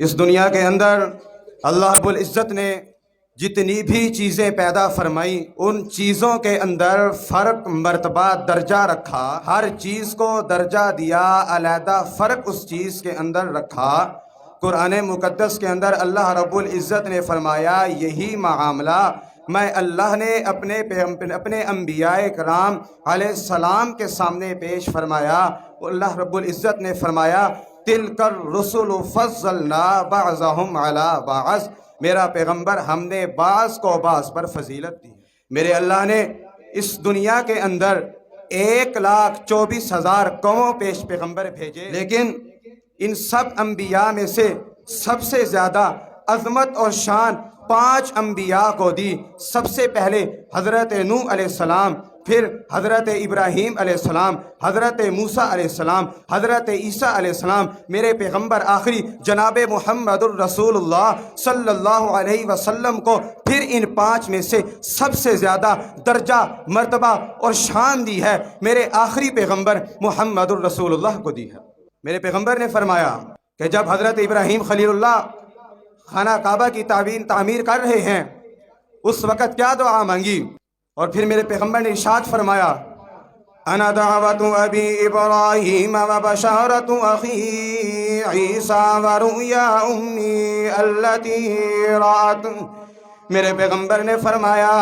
اس دنیا کے اندر اللہ رب العزت نے جتنی بھی چیزیں پیدا فرمائی ان چیزوں کے اندر فرق مرتبہ درجہ رکھا، ہر چیز کو درجہ دیا، علیحدہ فرق اس چیز کے اندر رکھا۔ قرآن مقدس کے اندر اللہ رب العزت نے فرمایا یہی معاملہ میں اللہ نے اپنے انبیاء کرام علیہ السلام کے سامنے پیش فرمایا۔ اللہ رب العزت نے فرمایا تلک الرسل فضلنا بعضهم علی بعض، میرا پیغمبر ہم نے بعض کو بعض پر فضیلت دی۔ میرے اللہ نے اس دنیا کے اندر 1,24,000 قوموں پیش پیغمبر بھیجے، لیکن ان سب انبیاء میں سے سب سے زیادہ عظمت اور شان 5 انبیاء کو دی۔ سب سے پہلے حضرت نوح علیہ السلام، پھر حضرت ابراہیم علیہ السلام، حضرت موسیٰ علیہ السلام، حضرت عیسیٰ علیہ السلام، میرے پیغمبر آخری جناب محمد الرسول اللہ صلی اللہ علیہ وسلم کو پھر ان 5 میں سے سب سے زیادہ درجہ، مرتبہ اور شان دی ہے میرے آخری پیغمبر محمد الرسول اللہ کو دی ہے۔ میرے پیغمبر نے فرمایا کہ جب حضرت ابراہیم خلیل اللہ خانہ کعبہ کی تعمیر کر رہے ہیں اس وقت کیا دعا مانگی، اور پھر میرے پیغمبر نے ارشاد فرمایا انا دعوت ابی ابراہیم و بشارت اخی عیسیٰ و رؤیا امی التی رات۔ میرے پیغمبر نے فرمایا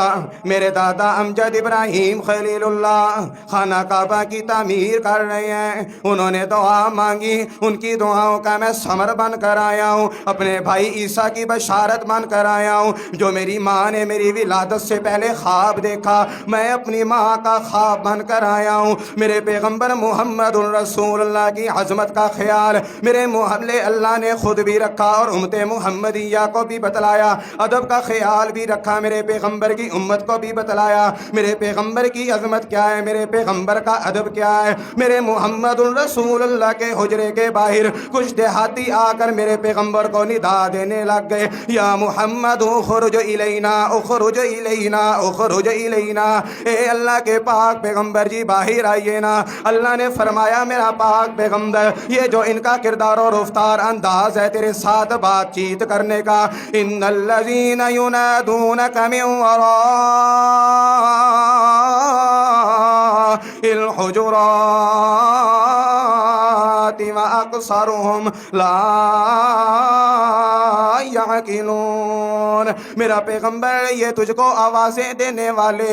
میرے دادا امجد ابراہیم خلیل اللہ خانہ کعبہ کی تعمیر کر رہے ہیں، انہوں نے دعا مانگی، ان کی دعاؤں کا میں ثمر بن کر آیا ہوں، اپنے بھائی عیسیٰ کی بشارت بن کر آیا ہوں۔ جو میری ماں نے میری ولادت سے پہلے خواب دیکھا میں اپنی ماں کا خواب بن کر آیا ہوں۔ میرے پیغمبر محمد الرسول اللہ کی عظمت کا خیال میرے محمد اللہ نے خود بھی رکھا اور امت محمدیہ کو بھی بتلایا، ادب کا خیال بھی رکھا، میرے پیغمبر کی امت کو بھی بتلایا میرے پیغمبر کی عظمت کیا ہے، میرے پیغمبر کا ادب کیا ہے۔ میرے محمد الرسول اللہ کے حجرے کے باہر کچھ دیہاتی آ کر میرے پیغمبر کو ندا دینے لگ گئے، یا محمد اخرج الینا اخرج الینا اخرج الینا، اے اللہ کے پاک پیغمبر جی باہر آئیے نا۔ اللہ نے فرمایا میرا پاک پیغمبر یہ جو ان کا کردار اور رفتار انداز ہے تیرے ساتھ بات چیت کرنے کا، ان الذین ينادونك من وراء الحجرات وأكثرهم لا يعقلون۔ میرا پیغمبر یہ تجھ کو آوازیں دینے والے،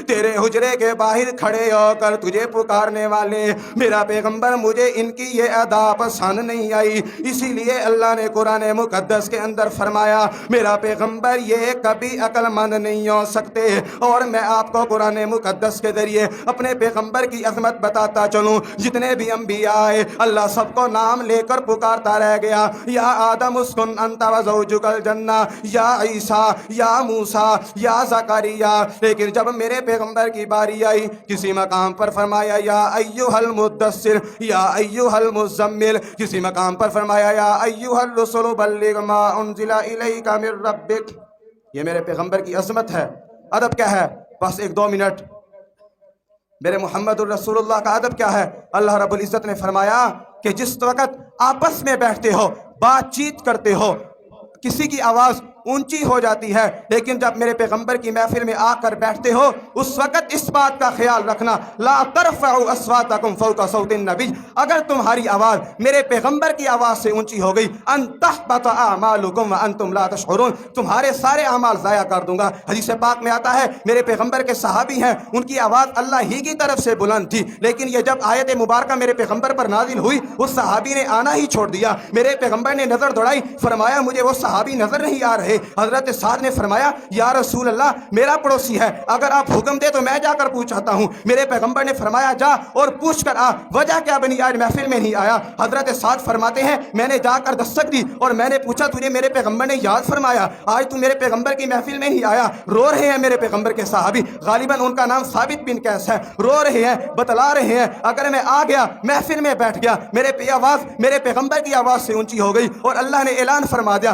تیرے حجرے کے باہر کھڑے ہو کر تجھے پکارنے والے، میرا پیغمبر مجھے ان کی یہ ادا پسند نہیں آئی، اسی لیے اللہ نے قرآن مقدس کے اندر فرمایا میرا پیغمبر یہ کبھی عقل مند نہیں ہو سکتے۔ اور میں آپ کو قرآن مقدس کے ذریعے اپنے پیغمبر کی عظمت بتاتا چلوں، جتنے بھی انبیاء آئے اللہ سب کو نام لے کر پکارتا رہ گیا، یا آدم اسکن انت و زوجک الجنہ، یا عیسیٰ، یا موسیٰ، یا زکریا، لیکن جب میرے پیغمبر کی باری آئی کسی مقام پر فرمایا یا ایھا المدثر، یا ایھا المزمل، کسی مقام پر فرمایا یا ایھا الرسول بلغ ما انزل الیک من ربک۔ یہ میرے پیغمبر کی عظمت ہے۔ ادب کیا ہے؟ بس 1-2 منٹ، میرے محمد الرسول اللہ کا ادب کیا ہے؟ اللہ رب العزت نے فرمایا کہ جس وقت آپس میں بیٹھتے ہو بات چیت کرتے ہو کسی کی آواز اونچی ہو جاتی ہے، لیکن جب میرے پیغمبر کی محفل میں آ کر بیٹھتے ہو اس وقت اس بات کا خیال رکھنا لا ترفعوا اصواتکم فوق صوت النبی، اگر تمہاری آواز میرے پیغمبر کی آواز سے اونچی ہو گئی ان تحبط اعمالکم وانتم لا تشعرون، تمہارے سارے اعمال ضائع کر دوں گا۔ حدیث پاک میں آتا ہے میرے پیغمبر کے صحابی ہیں ان کی آواز اللہ ہی کی طرف سے بلند تھی، لیکن یہ جب آیت مبارکہ میرے پیغمبر پر نازل ہوئی اس صحابی نے آنا ہی چھوڑ دیا۔ میرے پیغمبر نے نظر دوڑائی، فرمایا مجھے وہ صحابی نظر نہیں آ رہے۔ حضرت سعد نے فرمایا یا رسول اللہ میرا پڑوسی ہے، اگر آپ حکم دے تو میں جا کر پوچھاتا ہوں۔ میرے پیغمبر نے فرمایا جا اور پوچھ کر آ، وجہ کیا بنی آج محفل میں نہیں آیا؟ حضرت سعد فرماتے ہیں میں نے جا کر دستک دی اور میں نے پوچھا تجھے میرے پیغمبر نے یاد فرمایا آج تو میرے پیغمبر کی محفل میں نہیں آیا؟ رو رہے ہیں میرے پیغمبر کے صحابی، غالباً ان کا نام ثابت بن قیس ہے، رو رہے ہیں بتلا رہے ہیں اگر میں آ گیا محفل میں بیٹھ گیا میرے آواز میرے پیغمبر کی آواز سے اونچی ہو گئی اور اللہ نے اعلان فرما دیا